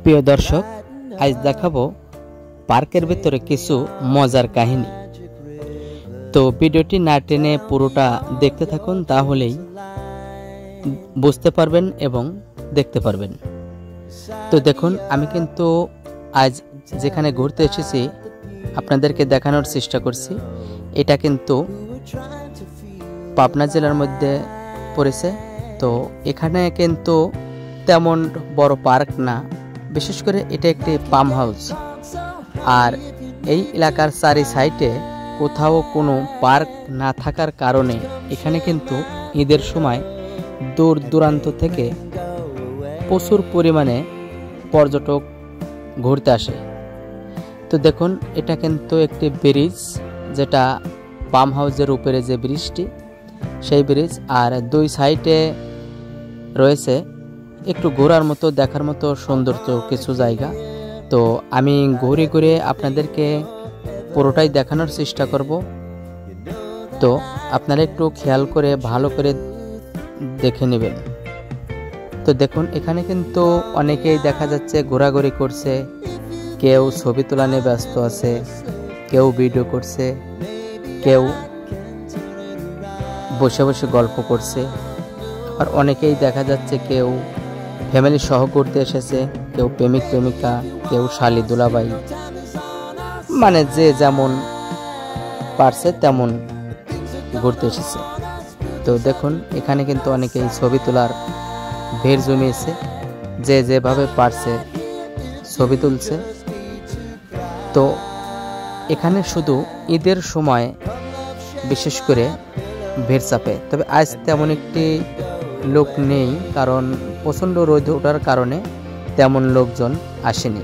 প্রিয় দর্শক, আজ দেখাবো পার্কের ভিতরে কিছু মজার কাহিনী। তো ভিডিওটি না টেনে পুরোটা দেখতে থাকুন, তাহলেই বুঝতে পারবেন এবং দেখতে পারবেন। তো দেখুন, আমি কিন্তু আজ যেখানে ঘুরতে এসেছি আপনাদেরকে দেখানোর চেষ্টা করছি। এটা কিন্তু পাবনা জেলার মধ্যে পড়েছে। তো এখানে কিন্তু তেমন বড় পার্ক না, বিশেষ করে এটা একটি পাম হাউস। আর এই এলাকার চারি সাইডে কোথাও কোনো পার্ক না থাকার কারণে এখানে কিন্তু ঈদের সময় দূর দূরান্ত থেকে প্রচুর পরিমাণে পর্যটক ঘুরতে আসে। তো দেখুন, এটা কিন্তু একটি ব্রিজ, যেটা পাম হাউসের উপরে যে ব্রিজটি, সেই ব্রিজ। আর দুই সাইডে রয়েছে একটু ঘোরার মতো, দেখার মতো সৌন্দর্য কিছু জায়গা। তো আমি ঘুরে ঘুরে আপনাদেরকে পুরোটাই দেখানোর চেষ্টা করব। তো আপনারা একটু খেয়াল করে ভালো করে দেখে নেবেন। তো দেখুন, এখানে কিন্তু অনেকেই দেখা যাচ্ছে ঘোরাঘুরি করছে, কেউ ছবি তোলা নিয়ে ব্যস্ত আছে, কেউ ভিডিও করছে, কেউ বসে বসে গল্প করছে। আর অনেকেই দেখা যাচ্ছে কেউ ফ্যামিলি সহ ঘুরতে এসেছে, কেউ প্রেমিক প্রেমিকা, কেউ শালি দুলাভাই, মানে যে যেমন পারছে তেমন ঘুরতে এসেছে। তো দেখুন, এখানে কিন্তু অনেকেই ছবি তোলার ভিড় জমিয়েছে, যে যেভাবে পারছে ছবি তুলছে। তো এখানে শুধু ঈদের সময় বিশেষ করে ভিড় চাপে, তবে আজ তেমন একটি লোক নেই, কারণ প্রচণ্ড রোদ ওঠার কারণে তেমন লোকজন আসেনি।